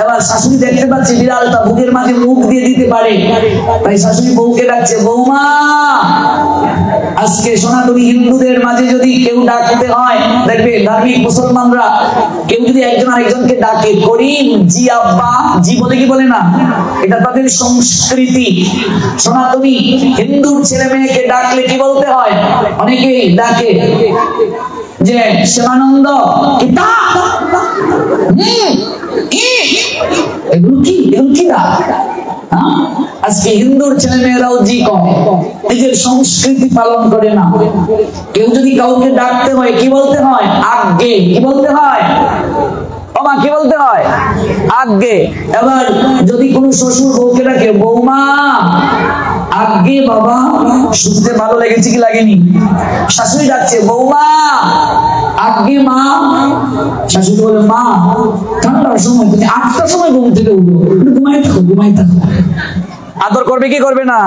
এবার শাশুড়ি দেখতে পাচ্ছে বিড়ালটা বুকের মাঝে মুখ দিয়ে দিতে পারে, তাই শাশুড়ি বউকে ডাকছে, বৌমা আজকে সনাতনী হিন্দুদের মাঝে যদি কেউ ডাকতে হয়, দেখবে ধার্মিক মুসলমানরা কেউ যদি একজন আরেকজনকে ডাকে করিম জি আব্বা, জি বলে কি বলে না, এটা তাদের সংস্কৃতি। সনাতনী হিন্দুর ছেলে মেয়েকে ডাকলে কি বলতে হয়? অনেকেই ডাকে যে শিবানন্দ কিতা, এগুলো কি আজকে হিন্দুর ছেলে মেয়েরাও জি কম, নিজের সংস্কৃতি পালন করে না। কেউ যদি কাউকে ডাকতে হয় কি বলতে হয়? আজ্ঞে। কি বলতে হয়? কি বলতে হয়? আজ্ঞে। এবার যদি কোনো শ্বশুর বউকে ডাকে, বৌমা আজ্ঞে বাবা, শুনতে ভালো লেগেছে কি লাগেনি? শাশুড়ি ডাকছে, বৌমা আজ্ঞে মা। শাশুড়ি বলে, মা ঠান্ডার সময় তুমি 8টার সময় ঘুম থেকে উঠো, ঘুমাই থাকো। আদর করবে কি করবে না?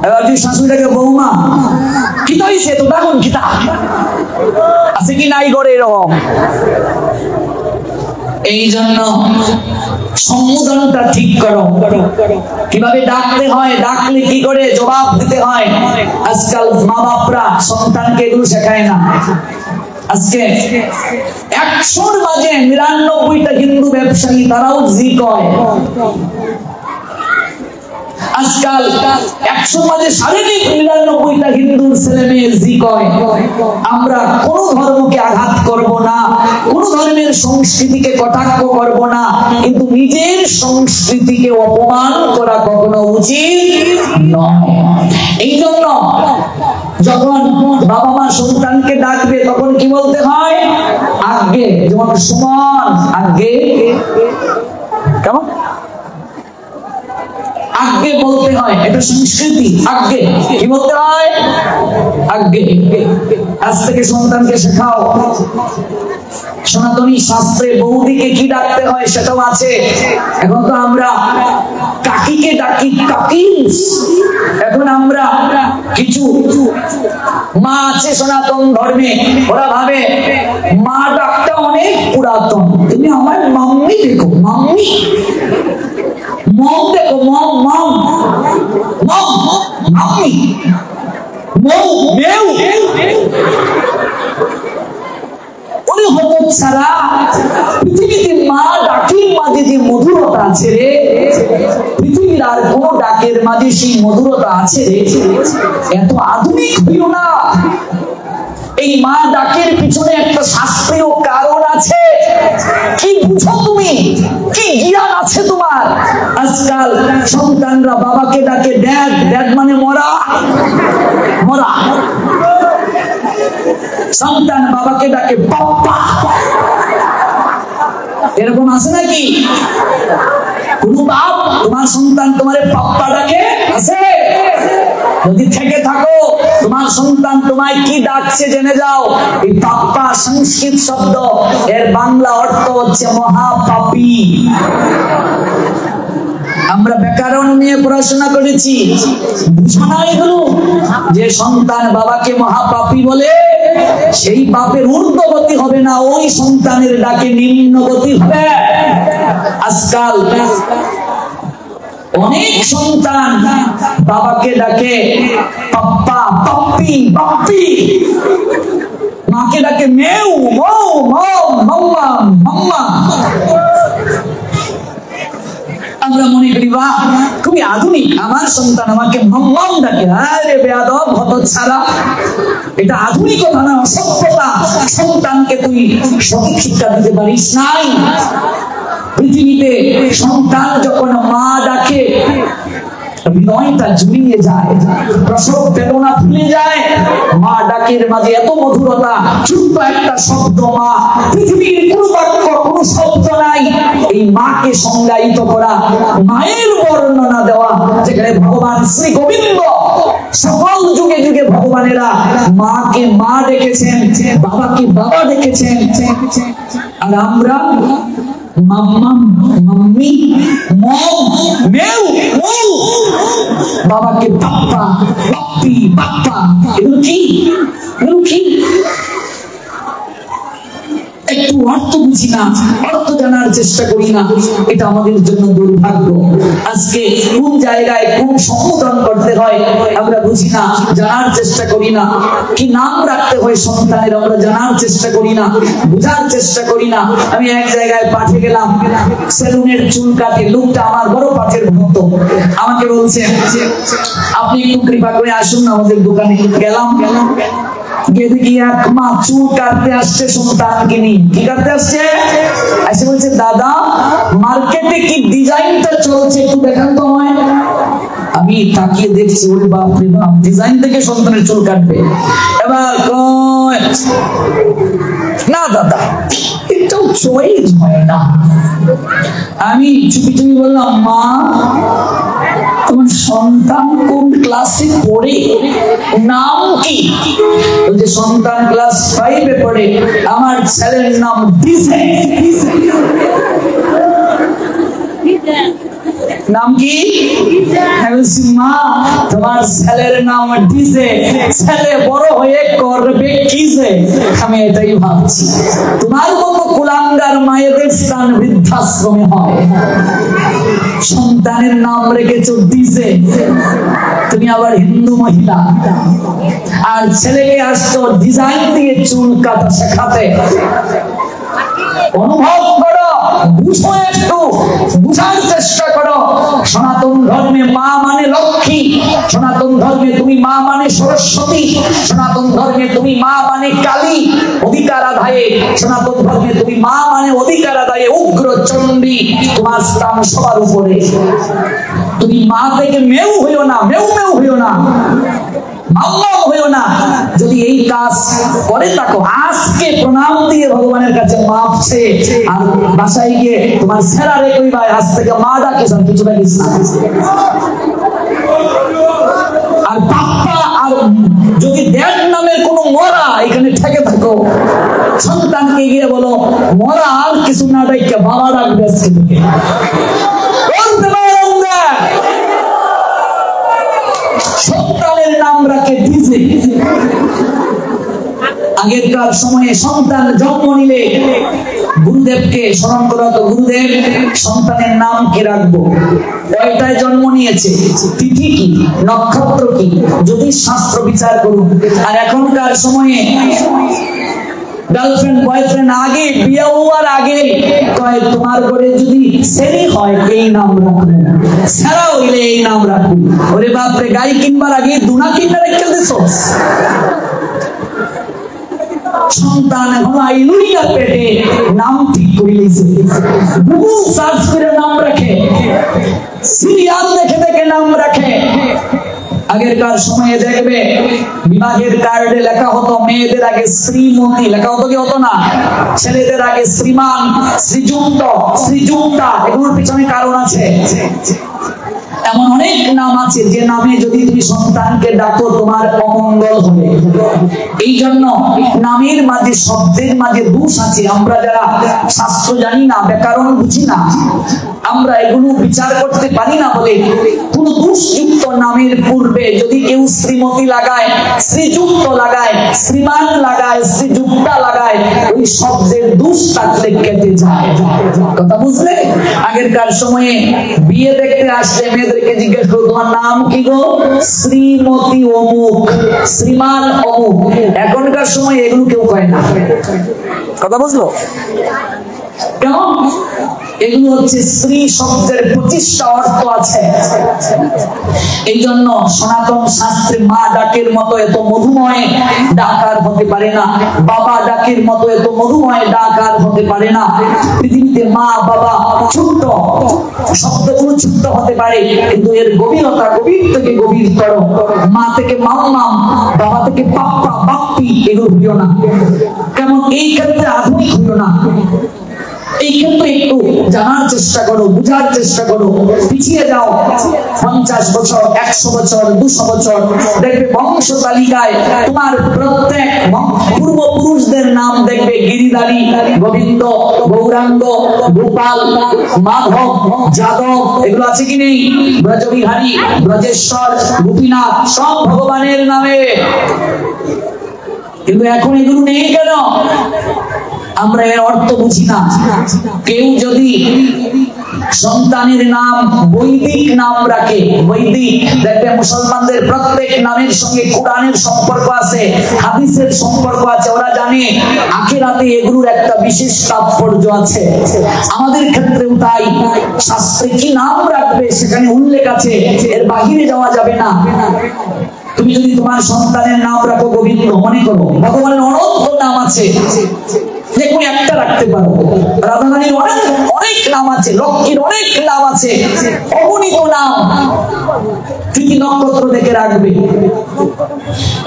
এবার যদি শাশুড়িটাকে, বৌমা কিতা হইছে তো ডাকুন, কিতা আছে কি নাই করে এরকম। এই জন্য সম্বোধনটা ঠিক করো, কিভাবে ডাকতে হয়, ডাকলে কি করে জবাব দিতে হয়। আজকাল মা বাপরা সন্তানকে এগুলো শেখায় না। আজকে 100-র মাঝে 99টা হিন্দু ব্যবসায়ী তারাও জি কয়। আজকাল 100-র মাঝে 99.5টা হিন্দুর ছেলে মেয়ে জি কয়। আমরা কোন ধর্মকে আঘাত করব না, কোন ধর্মের সংস্কৃতিকে কটাক্ষ করব না, কিন্তু নিজের সংস্কৃতিকে অপমান করা কখনো উচিত নয়। এই জন্য যখন বাবা মা সন্তানকে ডাকবে তখন কি বলতে হয়? আজ্ঞে। যেমন সুমন আজ্ঞে, কেমন আজ্ঞে বলতে হয়, এটা সংস্কৃতি। আজ্ঞে কি বলতে হয়? আজ্ঞে। আজ থেকে সন্তানকে শেখাও। সনাতনী শাস্ত্রে বৌদিকে কি ডাকতে হয় সেটাও আছে। এখন তো আমরা কাকিকে ডাকি কাকি, এখন আমরা কিছু মা আছে সনাতন ধর্মে, ওরা ভাবে মা ডাকটা অনেক পুরাতন। তুমি আমার মাম্মি দেখো, মাম্মি মম দেখো, মম মম মম মাম্মি মৌ মেউ। সারা পৃথিবীতে মা ডাকের মাঝে যে মধুরতা আছে রে, পৃথিবীর আর কোন ডাকের মাঝে সেই মধুরতা আছে রে। এত আধুনিক হইও না। এই মা ডাকের পিছনে একটা শাস্ত্রীয় কারণ আছে। কি বুঝো তুমি? কি জ্ঞান আছে তোমার? আজকাল সন্তানরা বাবাকে ডাকে ড্যাড, ড্যাড মানে মরা, মরা। সন্তান বাবাকে ডাকে পাপ্পা, এরকম আছে নাকি? কোন বাপ তোমার সন্তান তোমার পাপ্পা ডাকে আছে? যদি থেকে থাকো, তোমার সন্তান তোমায় কি ডাকছে জেনে যাও। এই পাপ্পা সংস্কৃত শব্দ, এর বাংলা অর্থ হচ্ছে মহাপাপী। আমরা ব্যাকরণ নিয়ে পড়াশোনা করেছি, বুঝো না এগুলো? যে সন্তান বাবাকে মহাপাপী বলে, সেই পাপের ঊর্ধ্বগতি হবে না, ওই সন্তানের ডাকে নিম্নগতি হবে। আজকাল অনেক সন্তান বাবাকে ডাকে পাপ্পা, পাপ্পি, বাপ্পি। মাকে ডাকে মেউ, মৌ, মম, মাম্মা, মাম্মা। আমরা মনে করি বাহ খুবই আধুনিক, আমার সন্তান আমাকে মাম্মাম ডাকে। আরে বেয়াদব, হতচ্ছাড়া, এটা আধুনিকতা না, অসভ্যতা। সন্তানকে তুই সঠিক শিক্ষা দিতে পারিস নাই। পৃথিবীতে সন্তান যখন মা ডাকে হৃদয়টা জুড়িয়ে যায়, প্রসব বেদনা ভুলে যায়। মা ডাকের মাঝে এত মধুরতা, ছোট্ট একটা শব্দ মা, পৃথিবীর কোনো বাক্য, কোনো শব্দ নাই এই মাকে সংজ্ঞায়িত করা, মায়ের বর্ণনা দেওয়া। যেখানে ভগবান শ্রী গোবিন্দ সকল যুগে যুগে ভগবানেরা মাকে মা ডেকেছেন, বাবাকে বাবা ডেকেছেন, আর আমরা মাম্মা, মাম্মি, মম, মেউ, মৌ, বাবাকে পাপ্পা, পাপ্পি, পাপ্পা। এগুলো কি? এগুলো কি? একটু অর্থ বুঝি না, অর্থ জানার চেষ্টা করি না, এটা আমাদের জন্য দুর্ভাগ্য। আজকে কোন জায়গায় কোন সম্বোধন করতে হয় আমরা বুঝি না, জানার চেষ্টা করি না। কি নাম রাখতে হয় সন্তানের আমরা জানার চেষ্টা করি না, বোঝার চেষ্টা করি না। আমি এক জায়গায় পাঠে গেলাম, সেলুনের চুল কাটে লোকটা আমার বড় পাঠের ভক্ত, আমাকে বলছে আপনি একটু কৃপা করে আসুন না আমাদের দোকানে। গেলাম, গিয়ে দেখি এক মা চুল কাটতে আসছে সন্তানকে নিয়ে। কি কাটতে আসছে? এসে বলছে দাদা মার্কেটে কি ডিজাইনটা চলছে একটু দেখান তো আমায়। আমি তাকিয়ে দেখছি, ওরে বাপ রে বাপ, ডিজাইন থেকে সন্তানের চুল কাটবে। এবার না দাদা এটাও চয়েস হয় না। আমি চুপি চুপি বললাম মা তোমার সন্তান কোন ক্লাসে পড়ে, নাম কি? বলছে সন্তান ক্লাস 5 এ পড়ে, আমার ছেলের নাম ডিজে। নাম কি? মা তোমার ছেলের নাম ডিজে, ছেলে বড় হয়ে করবে কি যে? আমি এটাই ভাবছি। তোমার মতো কুলাঙ্গার মায়েদের স্থান বৃদ্ধাশ্রমে হয়, সন্তানের নাম রেখেছো ডিজে, তুমি আবার হিন্দু মহিলা, আর ছেলেকে আসতো ডিজাইন দিয়ে চুল কাটা শেখাতে। অনুভব করো, বুঝো, একটু বুঝার চেষ্টা করো। সনাতন ধর্মে মা মানে লক্ষ্মী, সনাতন ধর্মে তুমি মা মানে সরস্বতী, সনাতন ধর্মে তুমি মা মানে কালী অধিকার আদায়ে, সনাতন ধর্মে তুমি মা মানে অধিকার আদায়ে উগ্র চণ্ডী, তোমার স্থান সবার উপরে। তুমি মা থেকে মেউ হইও না, মেউ মেউ হইও না, মাম্মাম হইও না। যদি এই কাজ করে থাকো আজকে প্রণাম দিয়ে ভগবানের কাছে মাপ চেয়ে আর বাসায় গিয়ে তোমার সেরা রে কই ভাই আজ থেকে মা ডাকিস আর কিছু ডাকিস না। আর বাপ্পা আর যদি ড্যাড নামের কোনো মরা এখানে থেকে থাকো, সন্তানকে গিয়ে বলো মরা আর কিছু না ডাইকে বাবা ডাকবে আজকে থেকে। সন্তানের নাম রাখে ডিজে। আগেরকার সময়ে সন্তান জন্ম নিলে গুরুদেবকে স্মরণ করা হতো, গুরুদেব সন্তানের নাম কি রাখবো, কয়টায় জন্ম নিয়েছে, তিথি কি, নক্ষত্র কি, যদি শাস্ত্র বিচার করুন। আর এখনকার সময়ে গার্লফ্রেন্ড বয়ফ্রেন্ড আগে বিয়ে হওয়ার আগে কয় তোমার ঘরে যদি সেরি হয় এই নাম রাখবেন, সারা হইলে এই নাম রাখুন। ওরে বাপরে, গাই কিনবার আগে দুনা কিনবার রেখে দিছস। সন্তান এখন আইলুই না পেটে, নাম ঠিক করে লিছে, গুগল সার্চ করে নাম রাখে, সিরিয়াল দেখে দেখে নাম রাখে। আগেরকার সময়ে দেখবে বিবাহের কার্ডে লেখা হতো মেয়েদের আগে শ্রীমতী লেখা হতো, কি হতো না? ছেলেদের আগে শ্রীমান, শ্রীযুক্ত, শ্রীযুক্তা। এগুলোর পিছনে কারণ আছে। এমন অনেক নাম আছে যে নামে যদি তুমি সন্তানকে ডাকো তোমার অমঙ্গল হবে। এই জন্য নামের মাঝে, শব্দের মাঝে দোষ আছে। আমরা যারা শাস্ত্র জানি না, ব্যাকরণ বুঝি না, আমরা এগুলো বিচার করতে পারি না বলে কোন দোষযুক্ত নামের পূর্বে যদি কেউ শ্রীমতী লাগায়, শ্রীযুক্ত লাগায়, শ্রীমান লাগায়, শ্রীযুক্তা লাগায়, ওই শব্দের দোষ থাকলে কেটে যায়। কথা বুঝলে? আগেরকার সময়ে বিয়ে দেখতে আসলে মেয়েদেরকে জিজ্ঞেস করো তোমার নাম কি গো? শ্রীমতী অমুক, শ্রীমান অমুক। এখনকার সময় এগুলো কেউ কয় না। কথা বুঝলো? কেমন? এগুলো হচ্ছে শ্রী শব্দের 25টা অর্থ আছে। এই জন্য সনাতন শাস্ত্রে মা ডাকের মতো এত মধুময় ডাক আর হতে পারে না, বাবা ডাকের মতো এত মধুময় ডাক আর হতে পারে না। পৃথিবীতে মা বাবা ছোট্ট, শব্দগুলো ছোট্ট হতে পারে কিন্তু এর গভীরতা গভীর থেকে গভীরতর। মা থেকে মাম্মাম, বাবা থেকে পাপ্পা বাপ্পি, এগুলো হইও না। কেমন? এই ক্ষেত্রে আধুনিক হইও না। এই ক্ষেত্রে একটু জানার চেষ্টা করো, বুঝার চেষ্টা করো। পিছিয়ে যাও 50 বছর, 100 বছর, 200 বছর, দেখবে বংশ তালিকায় তোমার প্রত্যেক পূর্বপুরুষদের নাম দেখবে গিরিধারী, গোবিন্দ, গৌরাঙ্গ, গোপাল, মাধব, যাদব, এগুলো আছে কি নেই? ব্রজবিহারী, ব্রজেশ্বর, গোপীনাথ, সব ভগবানের নামে। কিন্তু এখন এগুলো নেই কেন? আমরা এর অর্থ বুঝি না। কেউ যদি সন্তানের নাম বৈদিক নাম রাখে, বৈদিক, দেখবে মুসলমানদের প্রত্যেক নামের সঙ্গে কোরআনের সম্পর্ক আছে, হাদিসের সম্পর্ক আছে, ওরা জানে আখিরাতে এগুলোর একটা বিশেষ তাৎপর্য আছে। আমাদের ক্ষেত্রেও তাই, শাস্ত্রে কি নাম রাখবে সেখানে উল্লেখ আছে, এর বাহিরে যাওয়া যাবে না। তুমি যদি তোমার সন্তানের নাম রাখো গোবিন্দ, মনে করো ভগবানের অনন্ত নাম আছে, যে কোনো একটা রাখতে পারো। রাধারানীর অনেক অনেক নাম আছে, লক্ষ্মীর অনেক নাম আছে, অগণিত নাম, তুমি নক্ষত্র দেখে রাখবে।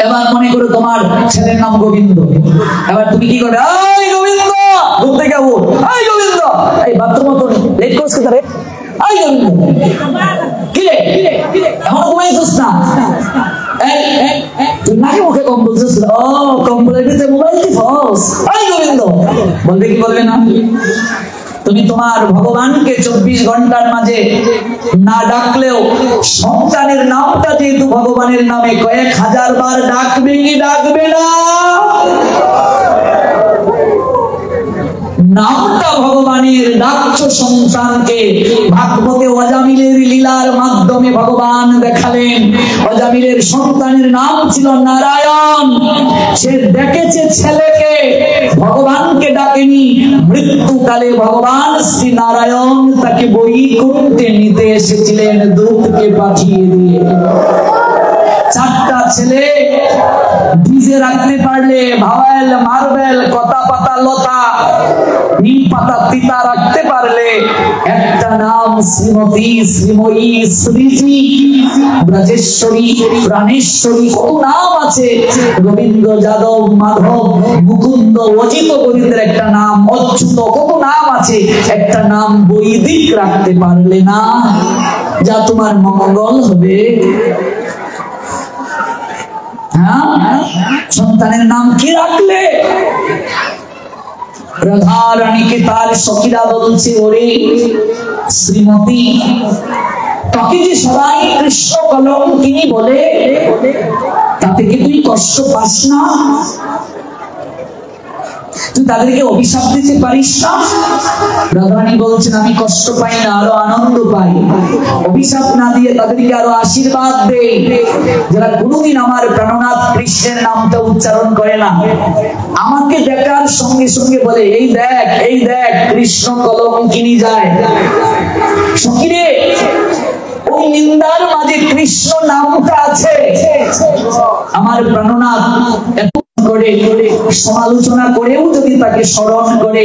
এবার মনে করো তোমার ছেলের নাম গোবিন্দ, এবার তুমি কি করবে? এই গোবিন্দ, ঘুম থেকে উঠ, এই গোবিন্দ, এই বাথরুম তো লেট করছ কি রে? এই গোবিন্দ, কি রে এখন ঘুমাইছিস না? তুই নাকি মুখে কম বলছিস? ও কম্বলের ভিতরে মোবাইল টিপস, এই গোবিন্দ বলবে কি বলবে না? তুমি তোমার ভগবানকে 24 ঘন্টার মাঝে না ডাকলেও সন্তানের নামটা যেহেতু ভগবানের নামে কয়েক হাজার বার ডাকবে কি ডাকবে না? নামটা ভগবানের, ডাকছো সন্তানকে। ভাগবতে অজামিলের লীলার মাধ্যমে ভগবান দেখালেন, অজামিলের সন্তানের নাম ছিল নারায়ণ। সে দেখেছে ছেলেকে, ভগবানকে ডাকেনি। মৃত্যুকালে ভগবান শ্রী নারায়ণ তাকে বৈকুণ্ঠে নিতে এসেছিলেন দূতকে পাঠিয়ে দিয়ে। 4টা ছেলে ভিজে রাখতে পারলে, ভাওয়াল মার্বেল কথা পাতা লতা নিম পাতা তিতা রাখতে পারলে, একটা নাম শ্রীমতী, শ্রীময়ী, শ্রীজি, ব্রজেশ্বরী, প্রাণেশ্বরী, কত নাম আছে। গোবিন্দ, যাদব, মাধব, মুকুন্দ, অজিত গোবিন্দের একটা নাম, অচ্যুত, কত নাম আছে। একটা নাম বৈদিক রাখতে পারলে না, যা তোমার মঙ্গল হবে। সন্তানের নাম কি রাখলে? রাধারানীকে তার সখীরা বলছে, ওরে শ্রীমতী, তাকে যে সবাই কৃষ্ণ কলঙ্কিনী বলে, তাতে কি তুই কষ্ট পাস না? তুই তাদেরকে অভিশাপ দিতে পারিস না? রাধারানী বলছেন, আমি কষ্ট পাই না, আরো আনন্দ পাই। অভিশাপ না দিয়ে তাদেরকে আরো আশীর্বাদ দেই, যারা কোনোদিন আমার প্রাণনাথ কৃষ্ণের নামটা উচ্চারণ করে না। আমাকে দেখার সঙ্গে সঙ্গে বলে, এই দেখ, এই দেখ, কৃষ্ণ কলঙ্কিনী যায়। সখীরে, ওই নিন্দার মাঝে কৃষ্ণ নামটা আছে। আমার প্রাণনাথ করে সমালোচনা করেও যদি তাকে স্মরণ করে,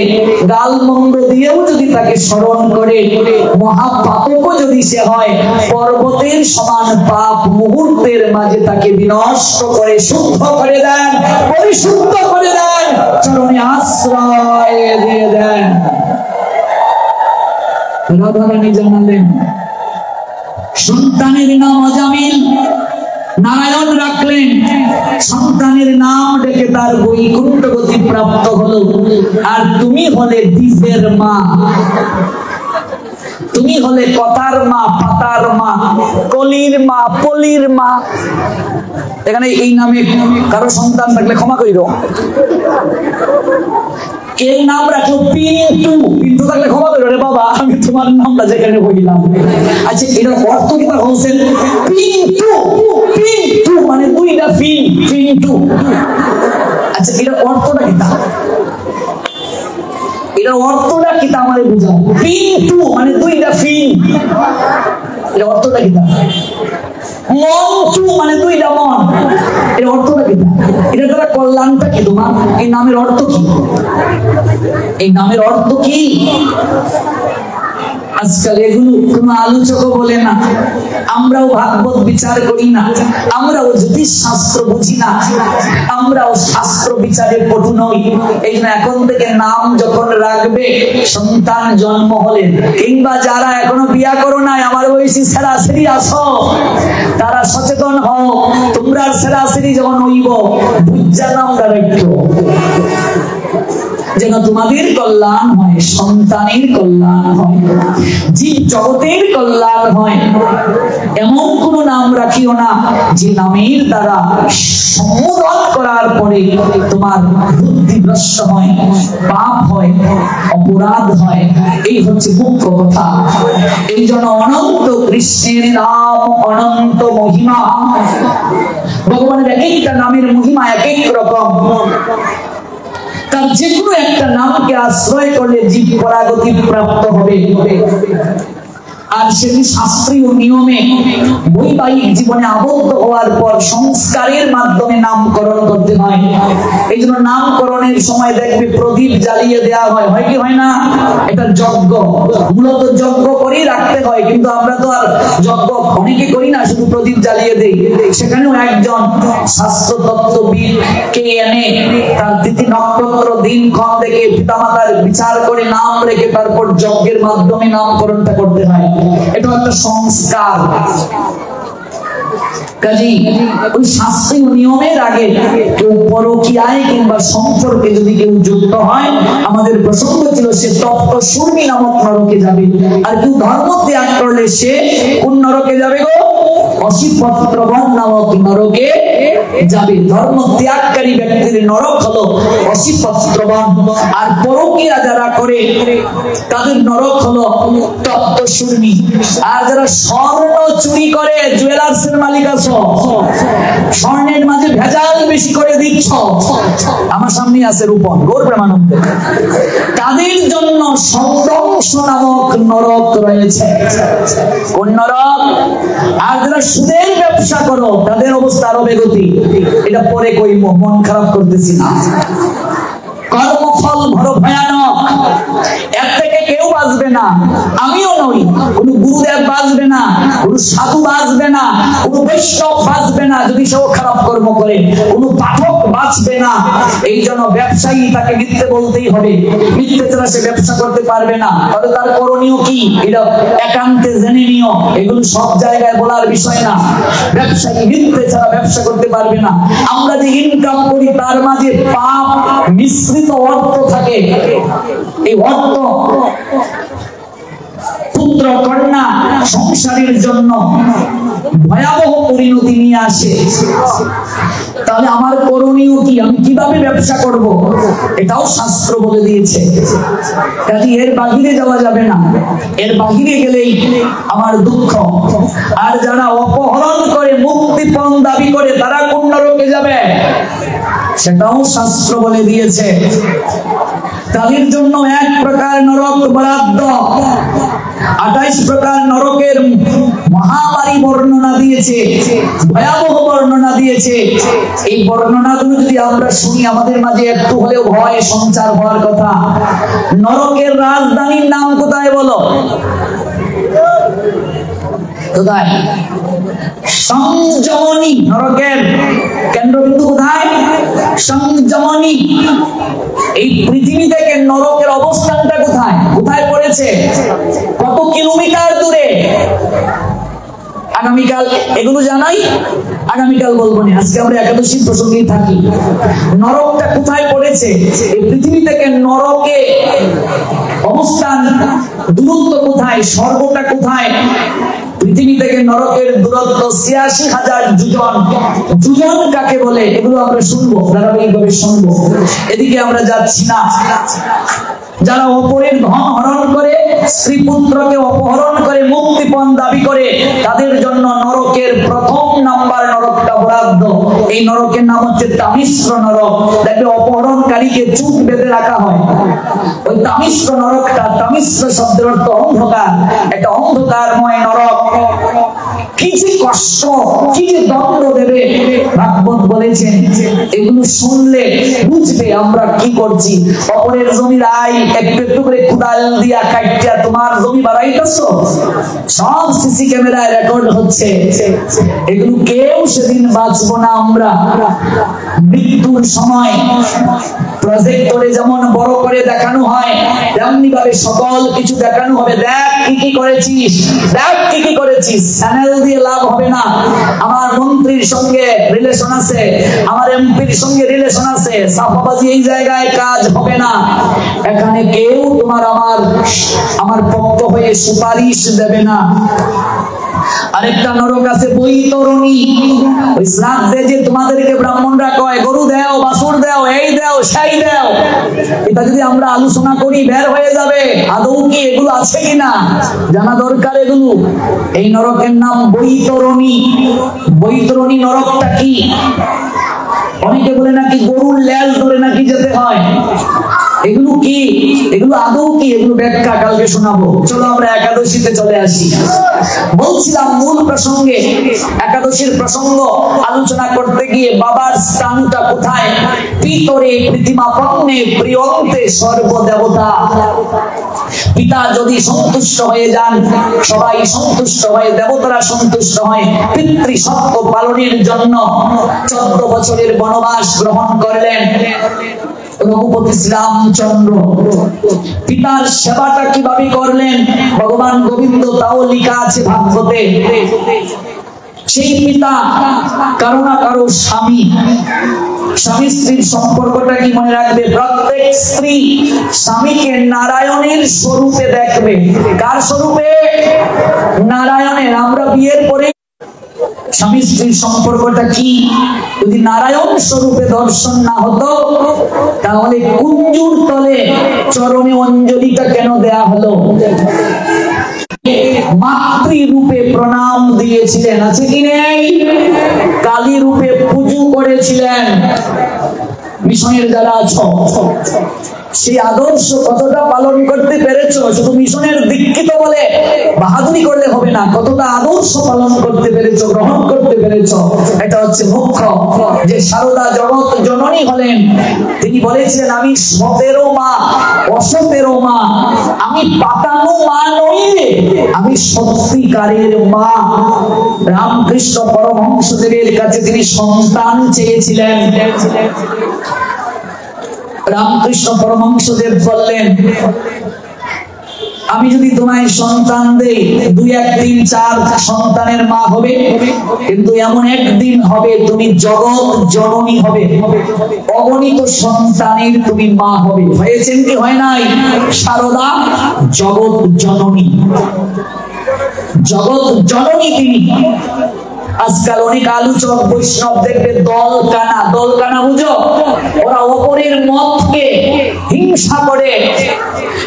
গাল মন্দ দিয়েও যদি তাকে স্মরণ করে, মহাপাপকও যদি সে হয়, পর্বতের সমান পাপ মুহূর্তের মাঝে তাকে বিনষ্ট করে শুদ্ধ করে দেন, পরিশুদ্ধ করে দেন, চরণে আশ্রয় দিয়ে দেন। রাধারানী জানালেন, সন্তানের নাম অজামিল, নারায়ণ রাখলেন। সন্তানের নাম ডেকে তার বৈকুণ্ঠ গতি প্রাপ্ত হলো। আর তুমি হলে দ্বীপের মা, তুমি হলে কথার মা, পাতার মা, কলির মা, পলির মা। এখানে এই নামে কারো সন্তান থাকলে ক্ষমা করিল। এই নাম রাখলো পিন্টু, পিন্টু থাকলে ক্ষমা করো রে বাবা, আমি তোমার নামটা যেখানে বলিলাম। আচ্ছা, এটার অর্থ কি তা বলছেন? পিন্টু, পিন্টু মানে দুইটা পিন, পিন্টু। আচ্ছা, এটার অর্থটা কি তা? এটার অর্থটা কি তা আমাদের বুঝাও। পিন্টু মানে দুইটা পিন, এটার অর্থটা কি তা? মন্টু মানে দুইটা মন, এর অর্থটা কি? এটা দ্বারা কল্যাণটা কি তোমার? এই নামের অর্থ কি? এই নামের অর্থ কি? আজকাল এগুলো কোন আলোচকও বলে না, আমরাও ভাগবত বিচার করি না, আমরাও জ্যোতিষ শাস্ত্র বুঝি না, আমরাও শাস্ত্র বিচারে পটু নই। এই জন্য এখন থেকে নাম যখন রাখবে, সন্তান জন্ম হলে, কিংবা যারা এখনো বিয়া করো নাই, আমার বয়সী সেরাসেরি আসো, তারা সচেতন হও। তোমরা সেরাসেরি যখন হইব, বুঝা নামটা রাখো, যেন তোমাদের কল্যাণ হয়, সন্তানের কল্যাণ হয়। জীব জগতের কল্যাণ হয় এমন কোন নাম রাখিও না যে নামের দ্বারা সম্বোধন করার পরে তোমার বুদ্ধি ভ্রষ্ট হয়, পাপ হয়, অপরাধ হয়। এই হচ্ছে মুখ্য কথা। এই জন্য অনন্ত কৃষ্ণের নাম অনন্ত মহিমা। ভগবানের এক একটা নামের মহিমা এক এক রকম। তার যে কোনো একটা নামকে আশ্রয় করলে জীব পরাগতি প্রাপ্ত হবে। আর সেটি শাস্ত্রীয় নিয়মে বৈবাহিক জীবনে আবদ্ধ হওয়ার পর সংস্কারের মাধ্যমে নামকরণ করতে হয়। এই জন্য নামকরণের সময় দেখবে প্রদীপ জ্বালিয়ে দেওয়া হয়, হয় কি হয় না? এটা যজ্ঞ, মূলত যজ্ঞ করেই রাখতে হয়, কিন্তু আমরা তো আর যজ্ঞ অনেকে করি না, শুধু প্রদীপ জ্বালিয়ে দেই। সেখানেও একজন শাস্ত্রতত্ত্ববিদ কে এনে তার তিথি নক্ষত্র দিনক্ষণ দেখে পিতামাতার বিচার করে নাম রেখে তারপর যজ্ঞের মাধ্যমে নামকরণটা করতে হয়। এটা একটা সংস্কার। কাজী ওই শাস্ত্রীয় নিয়মের আগে কেউ পরকীয়ায় কিংবা সম্পর্কে যদি কেউ যুক্ত হয়, আমাদের প্রসঙ্গ ছিল সে তপ্ত শূর্মী নামক নরকে যাবে। আর কেউ ধর্ম ত্যাগ করলে সে কোন নরকে যাবে গো? অসিপত্রবন নামক নরকে যাবে। ধর্ম ত্যাগকারী ব্যক্তির নরক হলো অসিপত্রবন, আর পরকীয়া যারা করে তাদের নরক হলো তপ্ত শূর্মী। আর যারা স্বর্ণ চুরি করে, জুয়েলার্সের মালিক আছো, স্বর্ণের মাঝে ভেজাল বেশি করে দিচ্ছ, আমার সামনে আছে রূপন গৌর প্রেমানন্দ, তাদের জন্য সংদংশ নামক নরক রয়েছে। কোন নরক? আর যারা সুদের ব্যবসা করো তাদের অবস্থা আরো বেগতি। এটা পরে কইব, মন খারাপ করতেছি না। কর্মফল বড় ভয়ানক। এর থেকে কেউ বাঁচবে না, আমিও নই, কোন গুরুদেব বাঁচবে না, কোন সাধু বাঁচবে না, কোন বৈষ্ণব বাঁচবে না যদি সেও খারাপ কর্ম করে, কোন পাঠক বাঁচবে না। এই জন্য ব্যবসায়ী তাকে মিথ্যে বলতেই হবে, মিথ্যে ছাড়া সে ব্যবসা করতে পারবে না। তাহলে তার করণীয় কি? এটা একান্তে জেনে নিও, এগুলো সব জায়গায় বলার বিষয় না। ব্যবসায়ী মিথ্যে ছাড়া ব্যবসা করতে পারবে না। আমরা যে ইনকাম করি তার মাঝে পাপ মিশ্রিত অর্থ থাকে। এই অর্থ পুত্র কন্যা সংসারের জন্য ভয়াবহ পরিণতি নিয়ে আসে। তাহলে আমার করণীয় কি? আমি কিভাবে ব্যবসা করব? এটাও শাস্ত্র বলে দিয়েছে। কাজে এর বাহিরে যাওয়া যাবে না, এর বাহিরে গেলেই আমার দুঃখ। আর যারা অপহরণ করে মুক্তিপণ দাবি করে তারা কোন নরকে যাবে? সেটাও শাস্ত্র বলে দিয়েছে। তাদের জন্য এক প্রকার নরক বরাদ্দ। 28 প্রকার নরকের মহামারী বর্ণনা দিয়েছে, ভয়াবহ বর্ণনা দিয়েছে। এই বর্ণনাগুলো যদি আমরা শুনি আমাদের মাঝে একটু হলেও ভয় সঞ্চার হওয়ার কথা। নরকের রাজধানীর নাম কোথায় বলো? কোথায়? সংযমনী। নরকের কেন্দ্রবিন্দু কোথায়? সংযমনী। এই পৃথিবী থেকে নরকের অবস্থানটা কোথায়? কোথায় পড়েছে? কত কিলোমিটার দূরে? আগামীকাল এগুলো জানাই, আগামীকাল বলবো না, আজকে আমরা একাদশী প্রসঙ্গেই থাকি। নরকটা কোথায় পড়েছে? এই পৃথিবী থেকে নরকে অবস্থান দূরত্ব কোথায়? স্বর্গটা কোথায়? পৃথিবী থেকে নরকের দূরত্ব ৮৬,০০০ যোজন। যোজন কাকে বলে? এগুলো আমরা শুনবো, ধারাবাহিকভাবে শুনবো। এদিকে আমরা যাচ্ছি না। যারা অপরের ধন হরণ করে, স্ত্রী পুত্রকে অপহরণ করে মুক্তিপণ দাবি করে, তাদের জন্য নরকের প্রথম নাম্বার নরকটা বরাদ্দ। এই নরকের নাম হচ্ছে তামিশ্র নরক। দেখবে অপহরণকারীকে চুপ বেঁধে রাখা হয়। ওই তামিশ্র নরকটা, তামিশ্র শব্দের অর্থ অন্ধকার, একটা অন্ধকারময় নরক। কি যে কষ্ট, কি যে দণ্ড দেবে ভাগবত বলেছেন। এগুলো শুনলে বুঝবে আমরা কি করছি। অপরের জমির আয় একটু একটু করে কুদাল দিয়া কাটিয়া তোমার জমি বাড়াইতেছো, সব সিসি ক্যামেরায় রেকর্ড হচ্ছে। এগুলো কেউ সেদিন বাঁচবো না আমরা। মৃত্যুর সময় প্রজেক্টরে যেমন বড় করে দেখানো হয় তেমনি ভাবে সকল কিছু দেখানো হবে। দেখ কি করেছিস, দেখ কি করেছিস। চ্যানেল দিয়ে লাভ হবে না। আমার মন্ত্রীর সঙ্গে রিলেশন আছে, আমার এমপির সঙ্গে রিলেশন আছে, সাফাবাজি এই জায়গায় কাজ হবে না। এখানে কেউ তোমার আমার পক্ষ হয়ে সুপারিশ দেবে না। আরেকটা নরক আছে বৈতরণী। ওই শ্রাদ্ধে যে তোমাদেরকে ব্রাহ্মণরা কয় গরু দাও, বাছুর দাও, এই দাও, সেই দাও, এটা যদি আমরা আলোচনা করি বের হয়ে যাবে আদৌ কি এগুলো আছে কিনা জানা দরকার। এগুলো এই নরকের নাম বৈতরণী। বৈতরণী নরকটা কি? অনেকে বলে নাকি গরুর লেজ ধরে নাকি যেতে হয়। এগুলো কি? এগুলো আদৌ কি? এগুলো ব্যাখ্যা কালকে শোনাবো। চলো আমরা একাদশীতে চলে আসি। বলছিলাম মূল প্রসঙ্গে, একাদশীর প্রসঙ্গ আলোচনা করতে গিয়ে বাবার স্থানটা কোথায়? পিতরে প্রতিমাপন্নে প্রিয়ন্তে সর্বদেবতা। পিতা যদি সন্তুষ্ট হয়ে যান, সবাই সন্তুষ্ট হয়, দেবতারা সন্তুষ্ট হয়। পিতৃ সত্য পালনের জন্য 14 বছরের বনবাস গ্রহণ করলেন রঘুপতি শ্রীরামচন্দ্র। পিতার সেবাটা কিভাবে করলেন ভগবান গোবিন্দ তাও লেখা আছে ভাগবতে। সেই পিতা কারো না কারো স্বামী, স্বামী স্ত্রীর সম্পর্কটা কি মনে রাখবে? প্রত্যেক স্ত্রী স্বামীকে নারায়ণের স্বরূপে দেখবে। কার স্বরূপে? নারায়ণের। আমরা বিয়ের পরে স্বামী স্ত্রীর সম্পর্কটা কি যদি নারায়ণ স্বরূপে দর্শন না হতো, তাহলে কুঞ্জুর তলে চরণে অঞ্জলিটা কেন দেয়া হলো? মাতৃরূপে প্রণাম দিয়েছিলেন, আছে কি নেই? কালী রূপে পুজো করেছিলেন। মিশনের যারা আছো সেই আদর্শ কতটা পালন করতে পেরেছো? শুধু মিশনের দীক্ষিত বলে বাহাদুরি করলে হবে না। কতটা আদর্শ পালন করতে পেরেছো, গ্রহণ করতে পেরেছো, এটা হচ্ছে মুখ্য। যে সারদা জগৎ জননী হলেন, তিনি বলেছিলেন আমি সতেরো মা, অসতেরো মা, আমি পাতানো মা নই রে, আমি সত্যিকারের মা। রামকৃষ্ণ পরমহংসদেবের কাছে তিনি সন্তান চেয়েছিলেন। রামকৃষ্ণ পরমহংসদেব বললেন আমি যদি তোমায় সন্তান দেই 2, 1, 3, 4 সন্তানের মা হবে, কিন্তু এমন একদিন হবে তুমি জগৎ জননী হবে, অগণিত সন্তানের তুমি মা হবে। হয়েছেন কি হয় নাই? সারদা জগৎ জননী, জগৎ জননী তিনি। আজকাল অনেক আলোচক বৈষ্ণব দেখবে দলকানা, দলকানা বুঝো? ওরা অপরের মতকে হিংসা করে,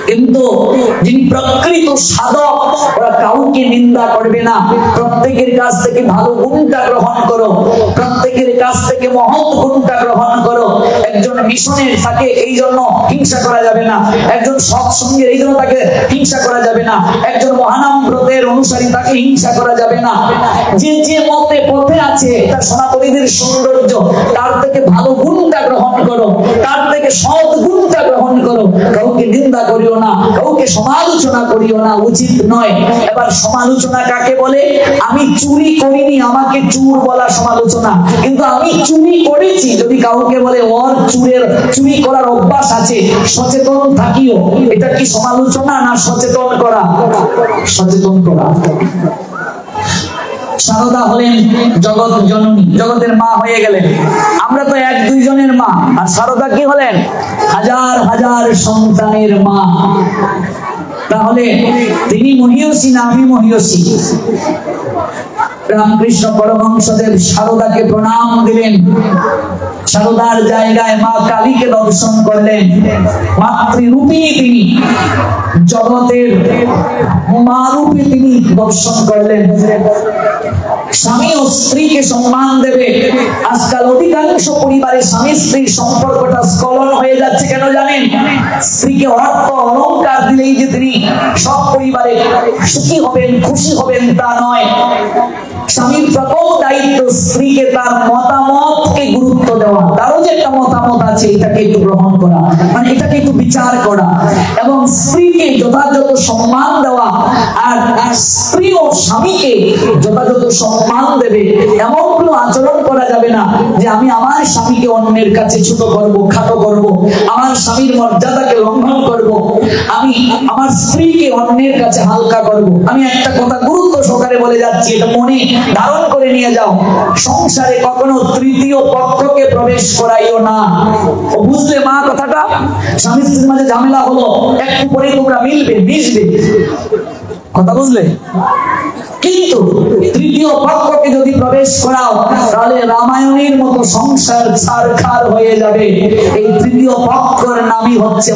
কিন্তু যিনি প্রকৃত সাধক ওরা কাউকে নিন্দা করবে না। প্রত্যেকের কাছ থেকে ভালো গুণটা গ্রহণ করো, প্রত্যেকের কাছ থেকে মহৎ গুণটা গ্রহণ করো। একজন মিশনের থাকে এই জন্য হিংসা করা যাবে না, একজন সৎসঙ্গের এই জন্য তাকে হিংসা করা যাবে না, একজন মহানাম ব্রতের অনুসারী তাকে হিংসা করা যাবে না। যে যে মতে পথে আছে এটা সনাতনীদের সৌন্দর্য, তার থেকে ভালো গুণটা গ্রহণ করো, তার থেকে সৎ গুণটা গ্রহণ করো। কাউকে নিন্দা করিও না, কাউকে সমালোচনা করিও না, উচিত নয়। এবার সমালোচনা কাকে বলে? আমি চুরি করিনি আমাকে চুর বলা সমালোচনা, কিন্তু আমি চুরি করেছি যদি কাউকে বলে ওর চুরি করার অভ্যাস আছে, সচেতন থাকিও, এটা কি সমালোচনা না সচেতন করা? সচেতন করা। সারদা হলেন জগৎ জননী, জগতের মা হয়ে গেলেন। আমরা তো 1-2 জনের মা, আর সারদা কি হলেন? হাজার হাজার সন্তানের মা। তাহলে তিনি মহিয়সী না আমি মহিয়সী? রামকৃষ্ণ পরমহংসদেব সারদাকে প্রণাম দিলেন, সারদার জায়গায় মা কালীকে দর্শন করলেন। মাতৃরূপী তিনি, জগতের মা রূপে তিনি দর্শন করলেন। স্বামী ও স্ত্রীকে সম্মান দেবে। আজকাল অধিকাংশ পরিবারে স্বামী স্ত্রীর সম্পর্কটা স্খলন হয়ে যাচ্ছে। কেন জানেন? স্ত্রীকে অর্থ অলংকার দিলেই যে তিনি সব পরিবারে সুখী হবেন, খুশি হবেন তা নয়। স্বামীর প্রথম দায়িত্ব স্ত্রীকে তার মতামতকে গুরুত্ব দেওয়া। তারও যে একটা মতামত আছে এটাকে একটু গ্রহণ করা, মানে এটাকে একটু বিচার করা, এবং স্ত্রীকে যথাযথ সম্মান দেওয়া। আর স্ত্রীও স্বামীকে যথাযথ সম্মান দেবে, এমন কোনো আচরণ করা যাবে না যে আমি আমার স্বামীকে অন্যের কাছে ছোট করব, খাটো করব, আমার স্বামীর মর্যাদাকে লঙ্ঘন করব, আমি আমার স্ত্রীকে অন্যের কাছে হালকা করব। আমি একটা কথা গুরুত্ব সহকারে বলে যাচ্ছি, এটা মনে ধারণ করে নিয়ে যাও। সংসারে কখনো তৃতীয় পক্ষকে প্রবেশ করাইও না। বুঝলে মা কথাটা? স্বামী স্ত্রীর মাঝে ঝামেলা হলো, একটু পরে তোমরা মিশবে, কথা বুঝলে? কিন্তু তৃতীয় পক্ষকে যদি প্রবেশ করাও তাহলে রামায়ণের মতো সংসার ছারখার হয়ে যাবে। এই তৃতীয় পক্ষের নামই হচ্ছে